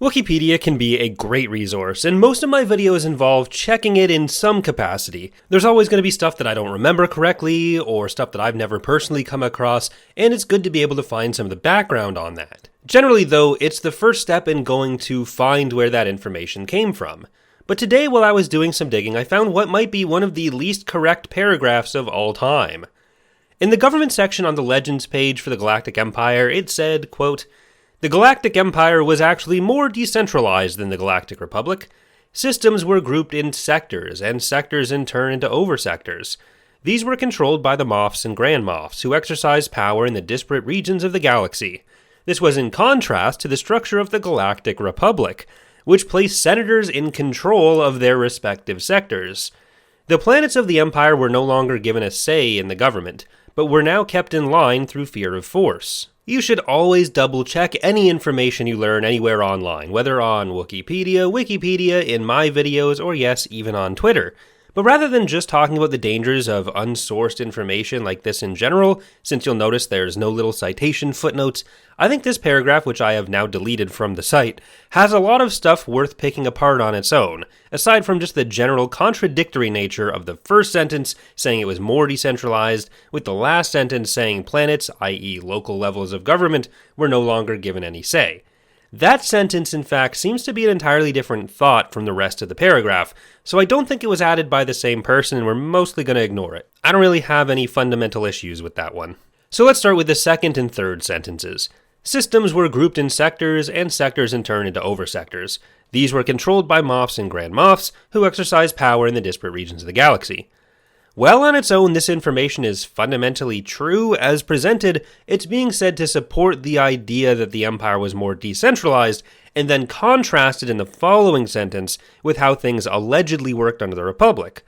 Wikipedia can be a great resource, and most of my videos involve checking it in some capacity. There's always going to be stuff that I don't remember correctly, or stuff that I've never personally come across, and it's good to be able to find some of the background on that. Generally though, it's the first step in going to find where that information came from. But today, while I was doing some digging, I found what might be one of the least correct paragraphs of all time. In the government section on the Legends page for the Galactic Empire, it said, quote, "The Galactic Empire was actually more decentralized than the Galactic Republic. Systems were grouped in sectors, and sectors in turn into oversectors. These were controlled by the Moffs and Grand Moffs, who exercised power in the disparate regions of the galaxy. This was in contrast to the structure of the Galactic Republic, which placed senators in control of their respective sectors. The planets of the Empire were no longer given a say in the government, but were now kept in line through fear of force." You should always double-check any information you learn anywhere online, whether on Wookieepedia, Wikipedia, in my videos, or yes, even on Twitter. But rather than just talking about the dangers of unsourced information like this in general, since you'll notice there's no little citation footnotes, I think this paragraph, which I have now deleted from the site, has a lot of stuff worth picking apart on its own, aside from just the general contradictory nature of the first sentence saying it was more decentralized, with the last sentence saying planets, i.e. local levels of government, were no longer given any say. That sentence, in fact, seems to be an entirely different thought from the rest of the paragraph, so I don't think it was added by the same person and we're mostly going to ignore it. I don't really have any fundamental issues with that one. So let's start with the second and third sentences. Systems were grouped in sectors, and sectors in turn into oversectors. These were controlled by Moffs and Grand Moffs, who exercised power in the disparate regions of the galaxy. While on its own this information is fundamentally true, as presented, it's being said to support the idea that the Empire was more decentralized, and then contrasted in the following sentence with how things allegedly worked under the Republic.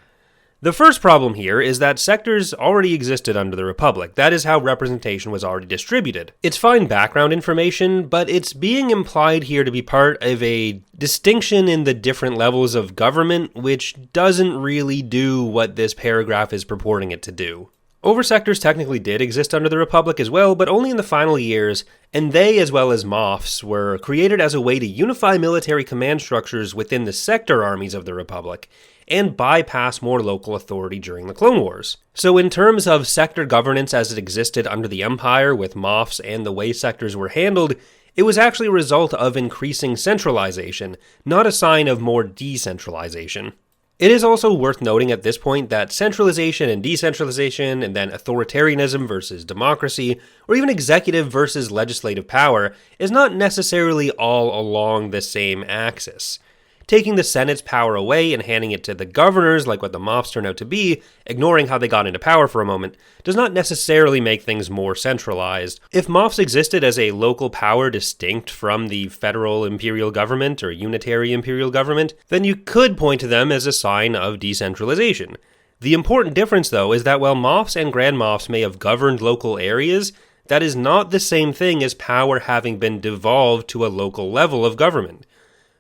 The first problem here is that sectors already existed under the Republic. That is how representation was already distributed. It's fine background information, but it's being implied here to be part of a distinction in the different levels of government, which doesn't really do what this paragraph is purporting it to do. Oversectors technically did exist under the Republic as well, but only in the final years, and they, as well as Moffs, were created as a way to unify military command structures within the sector armies of the Republic, and bypass more local authority during the Clone Wars. So in terms of sector governance as it existed under the Empire with Moffs and the way sectors were handled, it was actually a result of increasing centralization, not a sign of more decentralization. It is also worth noting at this point that centralization and decentralization, and then authoritarianism versus democracy, or even executive versus legislative power, is not necessarily all along the same axis. Taking the Senate's power away and handing it to the governors, like what the Moffs turn out to be, ignoring how they got into power for a moment, does not necessarily make things more centralized. If Moffs existed as a local power distinct from the federal imperial government or unitary imperial government, then you could point to them as a sign of decentralization. The important difference, though, is that while Moffs and Grand Moffs may have governed local areas, that is not the same thing as power having been devolved to a local level of government.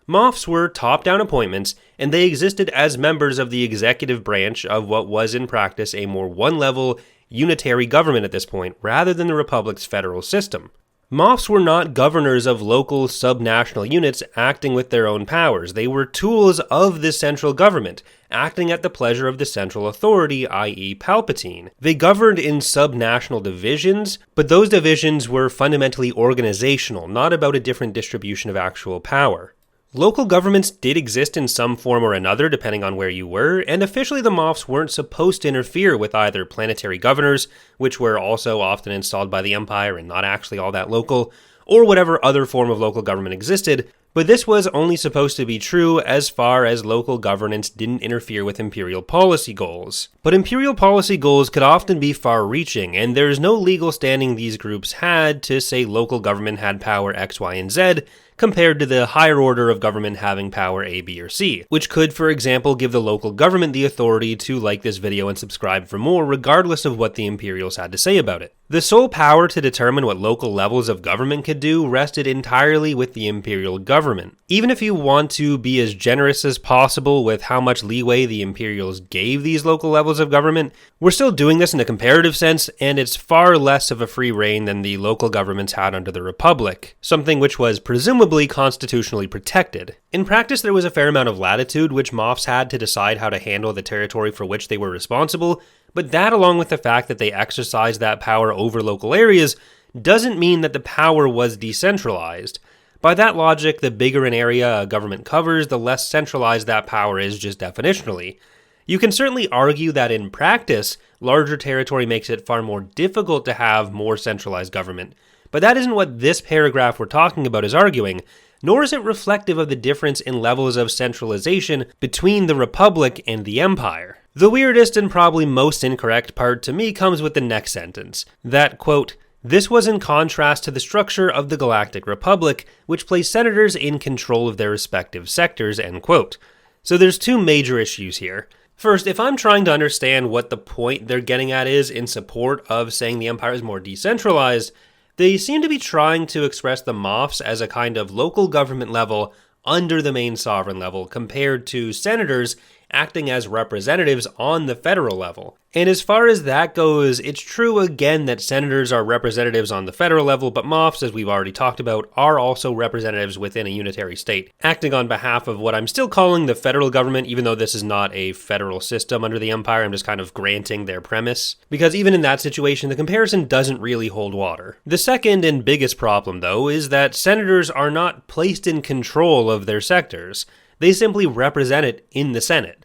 Moffs were top-down appointments, and they existed as members of the executive branch of what was in practice a more one-level, unitary government at this point, rather than the Republic's federal system. Moffs were not governors of local subnational units acting with their own powers. They were tools of the central government, acting at the pleasure of the central authority, i.e. Palpatine. They governed in subnational divisions, but those divisions were fundamentally organizational, not about a different distribution of actual power. Local governments did exist in some form or another, depending on where you were, and officially the Moffs weren't supposed to interfere with either planetary governors, which were also often installed by the Empire and not actually all that local, or whatever other form of local government existed, but this was only supposed to be true as far as local governance didn't interfere with Imperial policy goals. But Imperial policy goals could often be far-reaching, and there's no legal standing these groups had to say local government had power X, Y, and Z, compared to the higher order of government having power A, B, or C, which could, for example, give the local government the authority to like this video and subscribe for more, regardless of what the Imperials had to say about it. The sole power to determine what local levels of government could do rested entirely with the Imperial government. Even if you want to be as generous as possible with how much leeway the Imperials gave these local levels of government, we're still doing this in a comparative sense, and it's far less of a free reign than the local governments had under the Republic, something which was presumably constitutionally protected. In practice, there was a fair amount of latitude which Moffs had to decide how to handle the territory for which they were responsible, but that, along with the fact that they exercised that power over local areas, doesn't mean that the power was decentralized. By that logic, the bigger an area a government covers, the less centralized that power is just definitionally. You can certainly argue that in practice, larger territory makes it far more difficult to have more centralized government, but that isn't what this paragraph we're talking about is arguing, nor is it reflective of the difference in levels of centralization between the Republic and the Empire. The weirdest and probably most incorrect part to me comes with the next sentence, that, quote, "This was in contrast to the structure of the Galactic Republic, which placed senators in control of their respective sectors," end quote. So there's two major issues here. First, if I'm trying to understand what the point they're getting at is in support of saying the Empire is more decentralized, they seem to be trying to express the Moffs as a kind of local government level under the main sovereign level compared to senators acting as representatives on the federal level. And as far as that goes, it's true again that senators are representatives on the federal level, but Moffs, as we've already talked about, are also representatives within a unitary state, acting on behalf of what I'm still calling the federal government, even though this is not a federal system under the Empire. I'm just kind of granting their premise, because even in that situation, the comparison doesn't really hold water. The second and biggest problem, though, is that senators are not placed in control of their sectors. They simply represent it in the Senate.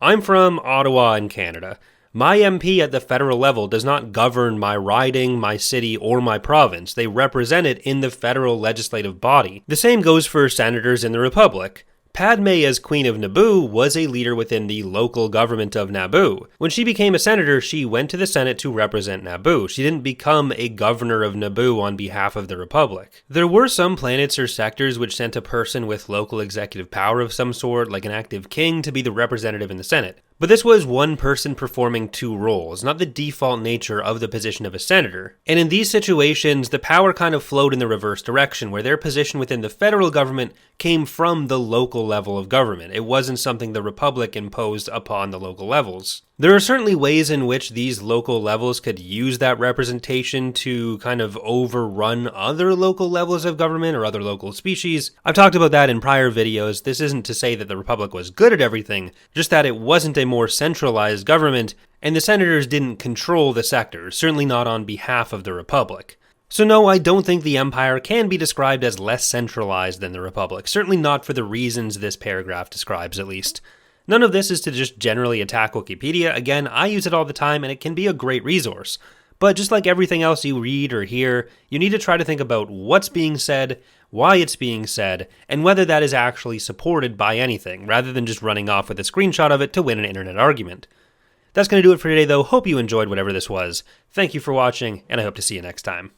I'm from Ottawa in Canada. My MP at the federal level does not govern my riding, my city, or my province. They represent it in the federal legislative body. The same goes for senators in the Republic. Padme, as Queen of Naboo, was a leader within the local government of Naboo. When she became a senator, she went to the Senate to represent Naboo. She didn't become a governor of Naboo on behalf of the Republic. There were some planets or sectors which sent a person with local executive power of some sort, like an active king, to be the representative in the Senate. But this was one person performing two roles, not the default nature of the position of a senator. And in these situations, the power kind of flowed in the reverse direction, where their position within the federal government came from the local level of government. It wasn't something the Republic imposed upon the local levels. There are certainly ways in which these local levels could use that representation to kind of overrun other local levels of government or other local species. I've talked about that in prior videos. This isn't to say that the Republic was good at everything, just that it wasn't a more centralized government, and the senators didn't control the sectors, certainly not on behalf of the Republic. So no, I don't think the Empire can be described as less centralized than the Republic, certainly not for the reasons this paragraph describes at least. None of this is to just generally attack Wikipedia. Again, I use it all the time and it can be a great resource. But just like everything else you read or hear, you need to try to think about what's being said, why it's being said, and whether that is actually supported by anything, rather than just running off with a screenshot of it to win an internet argument. That's going to do it for today though. Hope you enjoyed whatever this was. Thank you for watching, and I hope to see you next time.